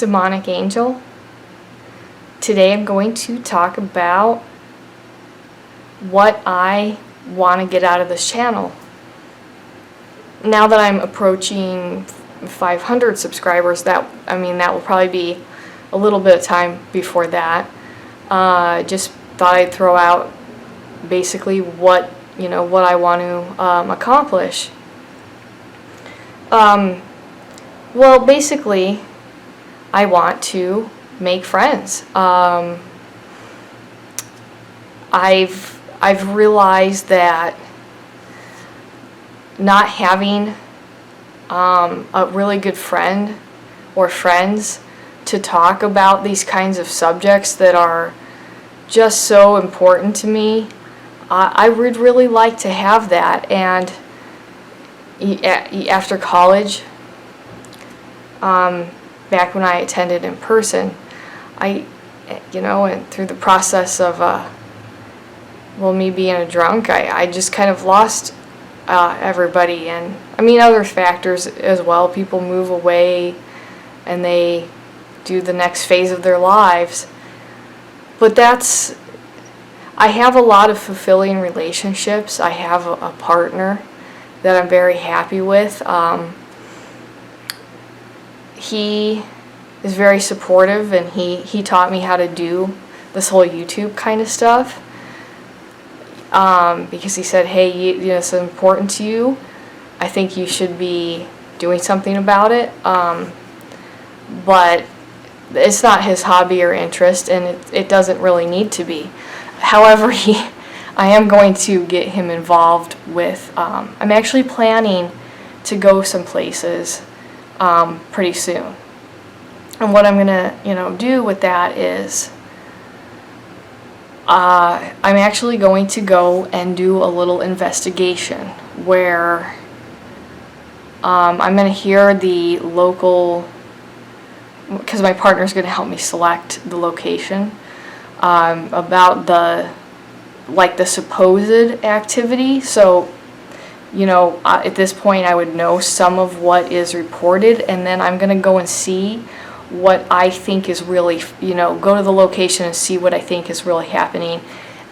Demonic Angel. Today I'm going to talk about what I want to get out of this channel. Now that I'm approaching 500 subscribers, that will probably be a little bit of time before that. Just thought I'd throw out basically what I want to accomplish. Well, basically, I want to make friends. I've realized that not having a really good friend or friends to talk about these kinds of subjects that are just so important to me, I would really like to have that. And after college, back when I attended in person, and through the process of me being a drunk, I just kind of lost everybody, and other factors as well. People move away and they do the next phase of their lives, but I have a lot of fulfilling relationships. I have a partner that I'm very happy with. He is very supportive, and he taught me how to do this whole YouTube kind of stuff, because he said, hey, it's important to you. I think you should be doing something about it, but it's not his hobby or interest, and it doesn't really need to be. However, I am going to get him involved with, I'm actually planning to go some places pretty soon. And what I'm going to, do with that is I'm actually going to go and do a little investigation where I'm going to hear the local, because my partner's going to help me select the location, about the supposed activity. So, at this point I would know some of what is reported, and then I'm going to go and see what I think is really, go to the location and see what I think is really happening,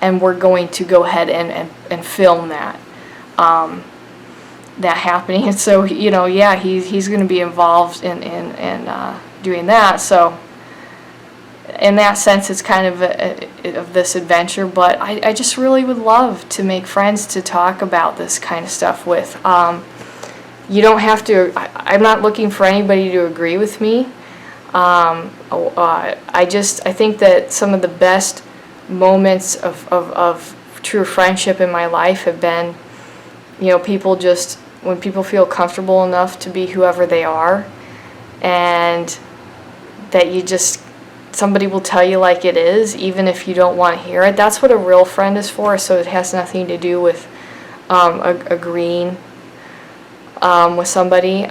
and we're going to go ahead and film that happening. And so, he's going to be involved in doing that. So in that sense, it's kind of of this adventure, but I just really would love to make friends to talk about this kind of stuff with. You don't have to, I'm not looking for anybody to agree with me. I think that some of the best moments of true friendship in my life have been, when people feel comfortable enough to be whoever they are, and that somebody will tell you like it is, even if you don't want to hear it. That's what a real friend is for. So it has nothing to do with agreeing with somebody.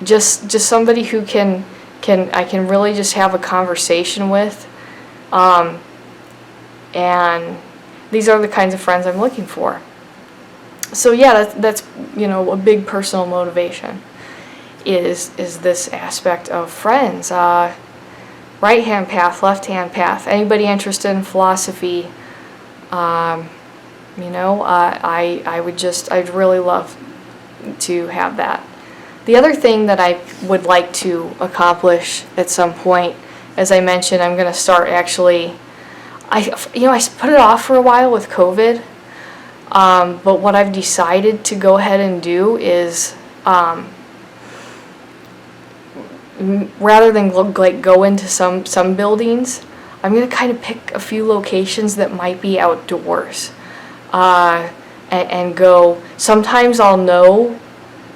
Just somebody who I can really just have a conversation with, and these are the kinds of friends I'm looking for. So yeah, that's a big personal motivation is this aspect of friends. Right hand path, left hand path. Anybody interested in philosophy, I'd really love to have that. The other thing that I would like to accomplish at some point, as I mentioned, I'm going to start actually, I put it off for a while with COVID, but what I've decided to go ahead and do is, rather than go into some buildings, I'm going to kind of pick a few locations that might be outdoors, and go. Sometimes I'll know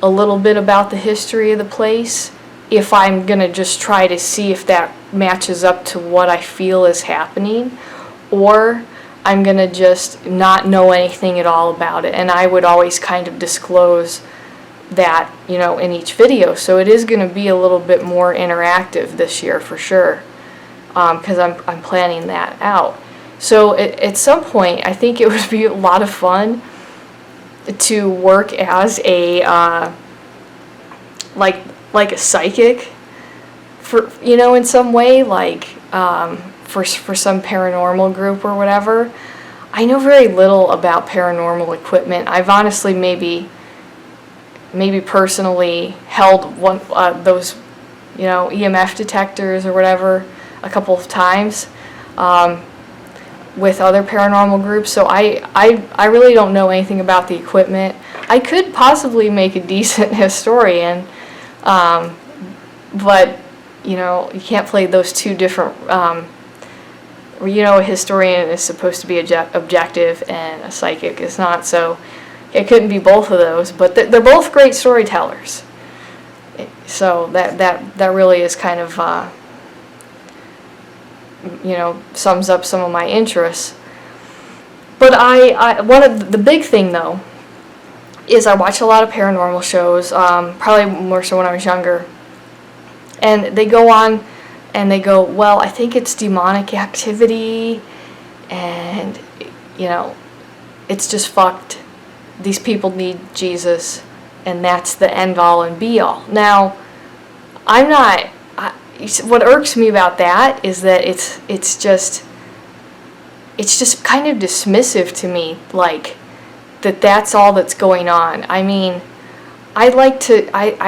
a little bit about the history of the place if I'm going to just try to see if that matches up to what I feel is happening, or I'm going to just not know anything at all about it. And I would always kind of disclose that, in each video. So it is going to be a little bit more interactive this year for sure, because I'm planning that out. So at some point, I think it would be a lot of fun to work as a like a psychic for, you know, in some way, like, for some paranormal group or whatever. I know very little about paranormal equipment. I've honestly maybe personally held one those, you know, EMF detectors or whatever a couple of times with other paranormal groups. So I really don't know anything about the equipment. I could possibly make a decent historian, but you know, you can't play those two different. You know, a historian is supposed to be objective and a psychic is not, so it couldn't be both of those, but they're both great storytellers. So that really is kind of, you know, sums up some of my interests. But one of the big thing though is I watch a lot of paranormal shows, probably more so when I was younger, and they go on and they go, well, I think it's demonic activity, and, you know, it's just fucked. These people need Jesus, and that's the end all and be all. Now, what irks me about that is that it's just kind of dismissive to me, like, that's all that's going on. I mean, I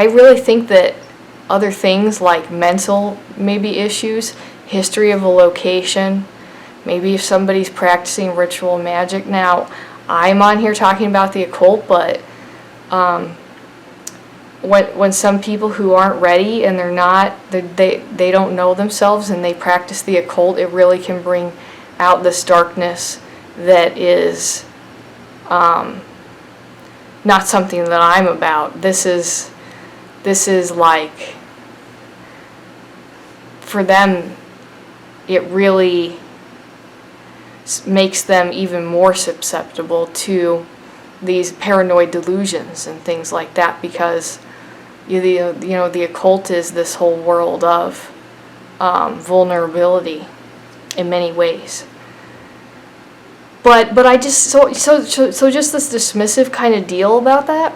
really think that other things like mental maybe issues, history of a location, maybe if somebody's practicing ritual magic. Now, I'm on here talking about the occult, but when some people who aren't ready and they don't know themselves and they practice the occult, it really can bring out this darkness that is not something that I'm about. This is like, for them, it really makes them even more susceptible to these paranoid delusions and things like that, because the occult is this whole world of vulnerability in many ways. But I just so just this dismissive kind of deal about that.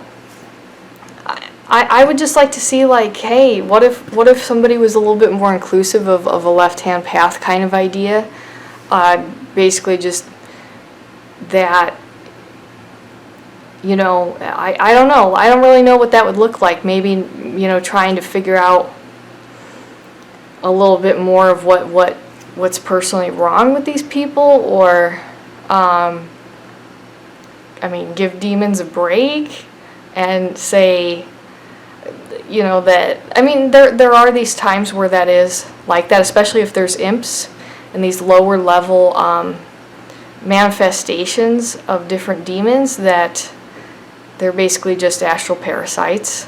I would just like to see, like, hey, what if somebody was a little bit more inclusive of a left-hand path kind of idea? Basically just that, you know, I don't know. I don't really know what that would look like. Maybe, you know, trying to figure out a little bit more of what's personally wrong with these people, or, I mean, give demons a break and say, you know, that, I mean, there are these times where that is like that, especially if there's imps and these lower level manifestations of different demons, that they're basically just astral parasites,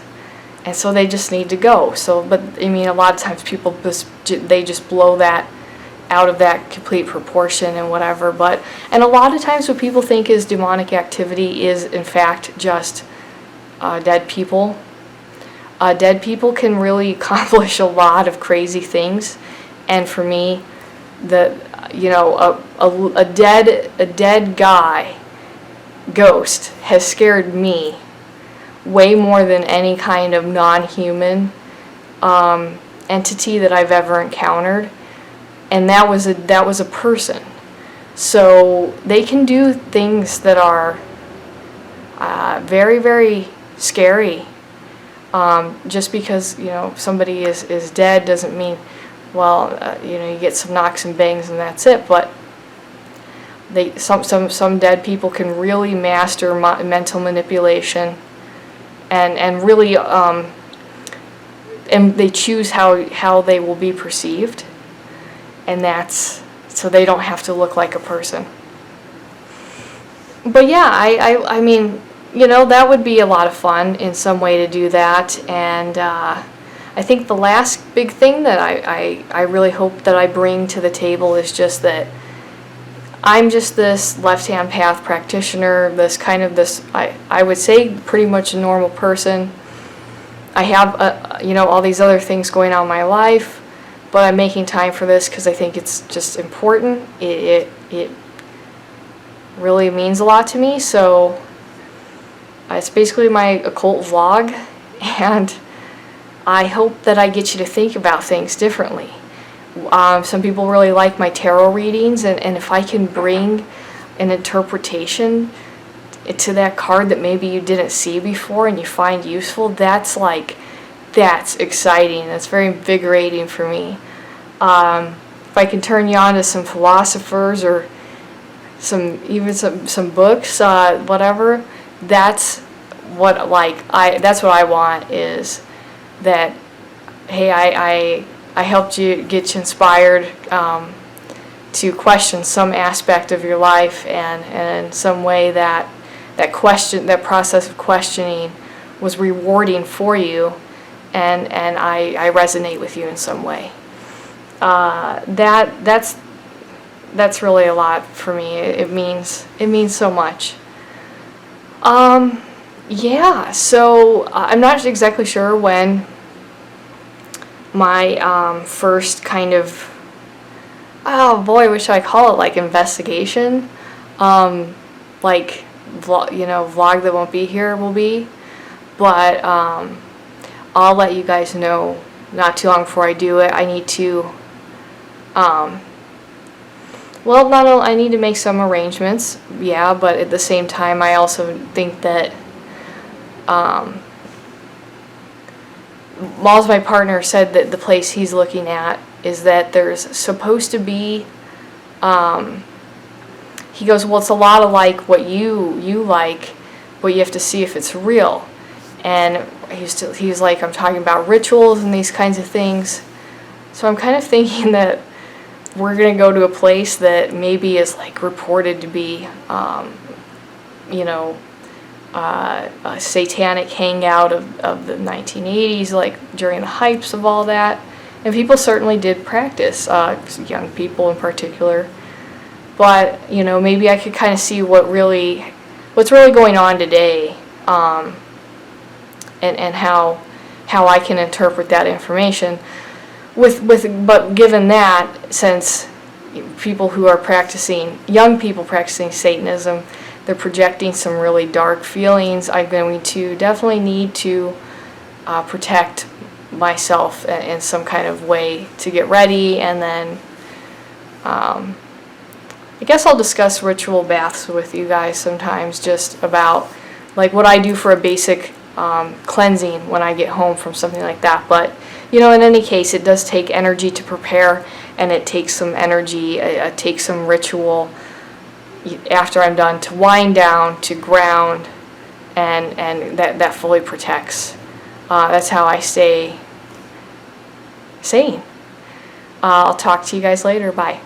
and so they just need to go. So, but I mean, a lot of times people they just blow that out of that complete proportion and whatever. But, and a lot of times what people think is demonic activity is in fact just dead people. Dead people can really accomplish a lot of crazy things, and for me, you know, a dead guy ghost has scared me way more than any kind of non-human entity that I've ever encountered, and that was a person. So they can do things that are very, very scary. Just because, you know, somebody is dead doesn't mean, well, you know, you get some knocks and bangs and that's it. But some dead people can really master mental manipulation, and really and they choose how they will be perceived, and that's so they don't have to look like a person. But yeah, I mean, you know, that would be a lot of fun in some way to do that. And I think the last big thing that I really hope that I bring to the table is just that I'm just this left-hand path practitioner, I would say pretty much a normal person. I have, you know, all these other things going on in my life, but I'm making time for this because I think it's just important. It really means a lot to me, so it's basically my occult vlog, and I hope that I get you to think about things differently. Some people really like my tarot readings, and if I can bring an interpretation to that card that maybe you didn't see before and you find useful, that's exciting. That's very invigorating for me. If I can turn you on to some philosophers or some books, whatever, that's what I want, is that, hey, I helped you, get you inspired to question some aspect of your life, and in some way that process of questioning was rewarding for you, and I resonate with you in some way. That's really a lot for me. It means so much. Yeah, so I'm not exactly sure when my first kind of, oh boy, what should I call it, like investigation, like vlog that won't be here will be, but I'll let you guys know not too long before I do it. I need to well, not only I need to make some arrangements, yeah, but at the same time I also think that Malls, my partner, said that the place he's looking at is that there's supposed to be, he goes, well, it's a lot of like what you like, but you have to see if it's real. And he's like, I'm talking about rituals and these kinds of things. So I'm kind of thinking that we're going to go to a place that maybe is like reported to be, a satanic hangout of the 1980s, like during the hypes of all that. And people certainly did practice, young people in particular. But, maybe I could kind of see what's really going on today, and how I can interpret that information. But given that, since people who are young people practicing Satanism, they're projecting some really dark feelings, I'm going to definitely need to protect myself in some kind of way to get ready, and then I guess I'll discuss ritual baths with you guys sometimes, just about like what I do for a basic cleansing when I get home from something like that. But in any case, it does take energy to prepare, and it takes some energy, it takes some ritual after I'm done to wind down, to ground, and that fully protects. That's how I stay sane. I'll talk to you guys later. Bye.